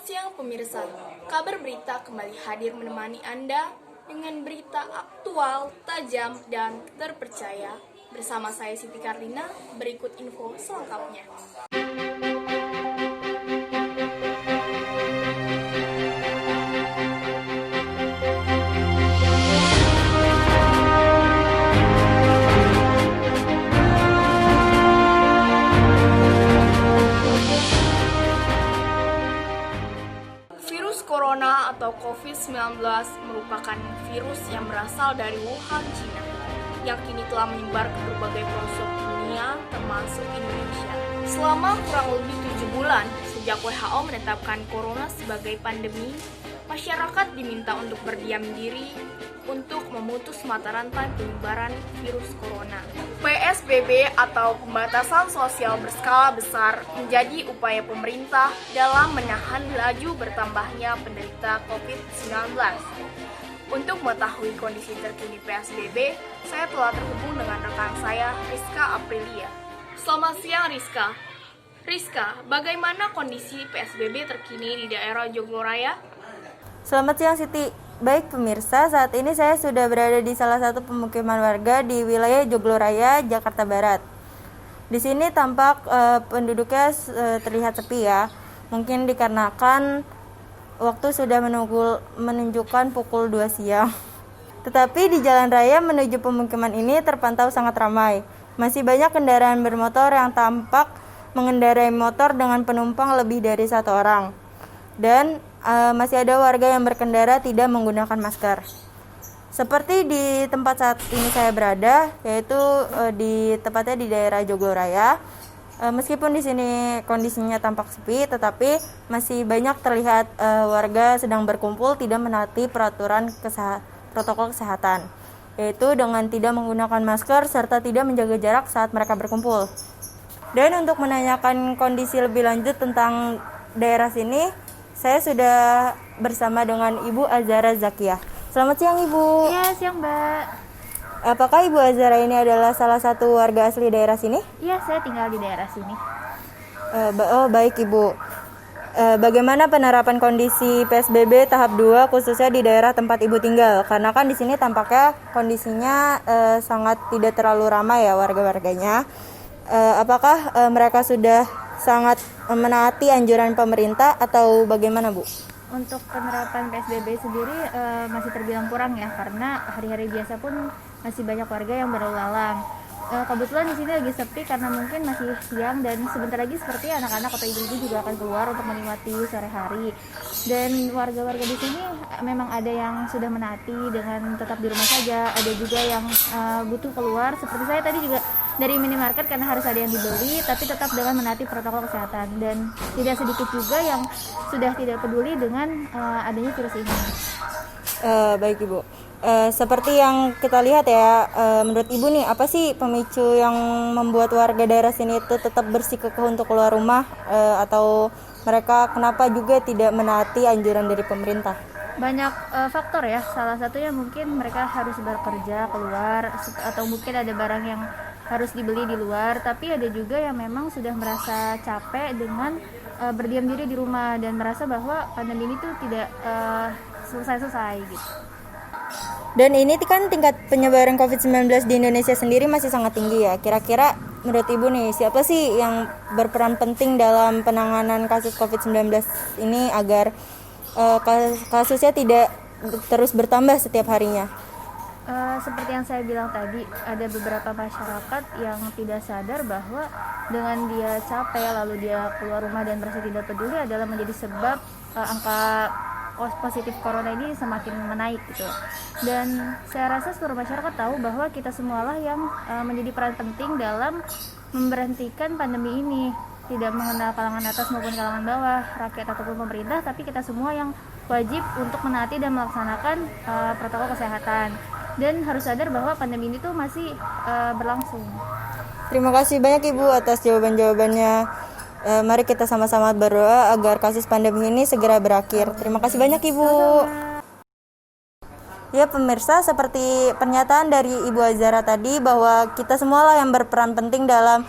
siang pemirsa, kabar berita kembali hadir menemani Anda dengan berita aktual, tajam, dan terpercaya. Bersama saya Siti Karlina, berikut info selengkapnya. Virus corona atau COVID-19 merupakan virus yang berasal dari Wuhan, China, yang kini telah menyebar ke berbagai pelosok dunia, termasuk Indonesia. Selama kurang lebih 7 bulan sejak WHO menetapkan corona sebagai pandemi, masyarakat diminta untuk berdiam diri untuk memutus mata rantai penyebaran virus corona. PSBB atau pembatasan sosial berskala besar menjadi upaya pemerintah dalam menahan laju bertambahnya penderita COVID-19. Untuk mengetahui kondisi terkini PSBB, saya telah terhubung dengan rekan saya, Rizka Aprilia. Selamat siang, Rizka. Rizka, bagaimana kondisi PSBB terkini di daerah Jogoraya? Selamat siang Siti. Baik pemirsa, saat ini saya sudah berada di salah satu pemukiman warga di wilayah Jogoraya, Jakarta Barat. Di sini tampak penduduknya terlihat sepi ya. Mungkin dikarenakan waktu sudah menunjukkan pukul 2 siang. Tetapi di jalan raya menuju pemukiman ini terpantau sangat ramai. Masih banyak kendaraan bermotor yang tampak mengendarai motor dengan penumpang lebih dari 1 orang. Dan masih ada warga yang berkendara tidak menggunakan masker. Seperti di tempat saat ini saya berada, yaitu tepatnya di daerah Jogoraya. Meskipun di sini kondisinya tampak sepi, tetapi masih banyak terlihat warga sedang berkumpul tidak menaati peraturan protokol kesehatan, yaitu dengan tidak menggunakan masker serta tidak menjaga jarak saat mereka berkumpul. Dan untuk menanyakan kondisi lebih lanjut tentang daerah sini, saya sudah bersama dengan Ibu Azara Zakiah. Selamat siang Ibu. Iya, siang Mbak. Apakah Ibu Azara ini adalah salah satu warga asli daerah sini? Iya, saya tinggal di daerah sini. Baik Ibu. Bagaimana penerapan kondisi PSBB tahap 2 khususnya di daerah tempat Ibu tinggal? Karena kan di sini tampaknya kondisinya sangat tidak terlalu ramai ya warga-warganya. Apakah mereka sudah sangat menaati anjuran pemerintah atau bagaimana Bu? Untuk penerapan PSBB sendiri masih terbilang kurang ya, karena hari-hari biasa pun masih banyak warga yang berlalu lalang. Kebetulan di sini lagi sepi karena mungkin masih siang dan sebentar lagi seperti anak-anak atau ibu-ibu juga akan keluar untuk menikmati sore hari. Dan warga-warga di sini memang ada yang sudah menaati dengan tetap di rumah saja, ada juga yang butuh keluar. Seperti saya tadi juga dari minimarket karena harus ada yang dibeli, tapi tetap dengan menaati protokol kesehatan. Dan tidak sedikit juga yang sudah tidak peduli dengan adanya virus ini. Baik Ibu. Seperti yang kita lihat ya, menurut Ibu nih, apa sih pemicu yang membuat warga daerah sini itu tetap bersikukuh untuk keluar rumah, atau mereka kenapa juga tidak menaati anjuran dari pemerintah? Banyak faktor ya, salah satunya mungkin mereka harus bekerja keluar, atau mungkin ada barang yang harus dibeli di luar, tapi ada juga yang memang sudah merasa capek dengan berdiam diri di rumah dan merasa bahwa pandemi ini tuh tidak selesai-selesai gitu. Dan ini kan tingkat penyebaran COVID-19 di Indonesia sendiri masih sangat tinggi ya. Kira-kira menurut Ibu nih, siapa sih yang berperan penting dalam penanganan kasus COVID-19 ini agar kasusnya tidak terus bertambah setiap harinya? Seperti yang saya bilang tadi, ada beberapa masyarakat yang tidak sadar bahwa dengan dia capek lalu dia keluar rumah dan merasa tidak peduli adalah menjadi sebab angka positif corona ini semakin menaik gitu. Dan saya rasa seluruh masyarakat tahu bahwa kita semualah yang menjadi peran penting dalam memberhentikan pandemi ini. Tidak mengenal kalangan atas maupun kalangan bawah, rakyat ataupun pemerintah, tapi kita semua yang wajib untuk menaati dan melaksanakan protokol kesehatan. Dan harus sadar bahwa pandemi ini tuh masih berlangsung. Terima kasih banyak Ibu atas jawaban-jawabannya. Mari kita sama-sama berdoa agar kasus pandemi ini segera berakhir. Terima kasih banyak Ibu. Ya pemirsa, seperti pernyataan dari Ibu Azara tadi bahwa kita semualah yang berperan penting dalam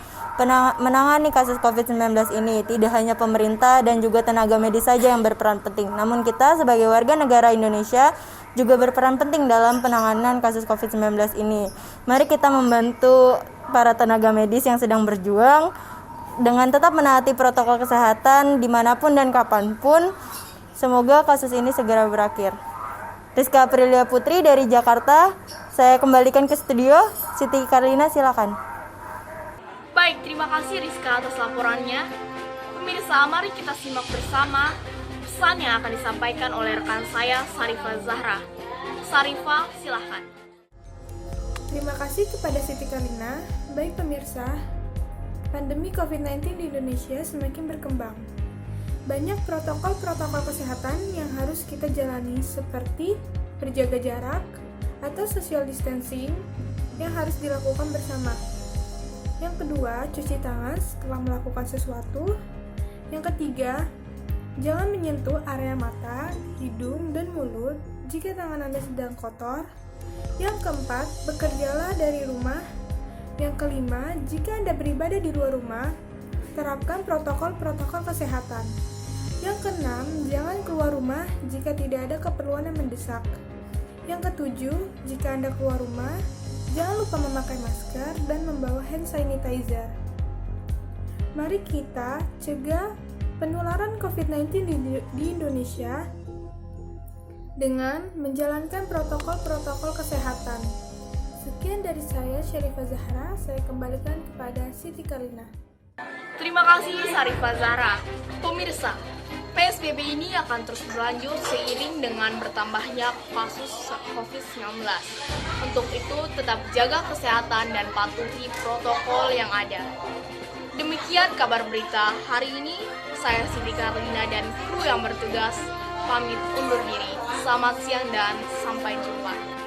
menangani kasus COVID-19 ini. Tidak hanya pemerintah dan juga tenaga medis saja yang berperan penting, namun kita sebagai warga negara Indonesia juga berperan penting dalam penanganan kasus COVID-19 ini. Mari kita membantu para tenaga medis yang sedang berjuang dengan tetap menaati protokol kesehatan dimanapun dan kapanpun. Semoga kasus ini segera berakhir. Rizka Aprilia Putri dari Jakarta, saya kembalikan ke studio. Siti Karlina, silakan. Baik, terima kasih Rizka atas laporannya. Pemirsa, mari kita simak bersama pesan yang akan disampaikan oleh rekan saya, Sarifah Zahra. Sarifah, silahkan. Terima kasih kepada Siti Karlina. Baik pemirsa, pandemi COVID-19 di Indonesia semakin berkembang. Banyak protokol-protokol kesehatan yang harus kita jalani seperti berjaga jarak atau social distancing yang harus dilakukan bersama. Yang kedua, cuci tangan setelah melakukan sesuatu. Yang ketiga, jangan menyentuh area mata, hidung, dan mulut jika tangan Anda sedang kotor. Yang keempat, bekerjalah dari rumah. Yang kelima, jika Anda beribadah di luar rumah, terapkan protokol-protokol kesehatan. Yang keenam, jangan keluar rumah jika tidak ada keperluan yang mendesak. Yang ketujuh, jika Anda keluar rumah, jangan lupa memakai masker dan membawa hand sanitizer. Mari kita cegah penularan COVID-19 di Indonesia dengan menjalankan protokol-protokol kesehatan. Sekian dari saya, Syarifah Zahra. Saya kembalikan kepada Siti Karlina. Terima kasih Sarifah Zahra. Pemirsa, PSBB ini akan terus berlanjut seiring dengan bertambahnya kasus COVID-19. Untuk itu, tetap jaga kesehatan dan patuhi protokol yang ada. Demikian kabar berita hari ini. Saya Siti Karlina dan kru yang bertugas pamit undur diri. Selamat siang dan sampai jumpa.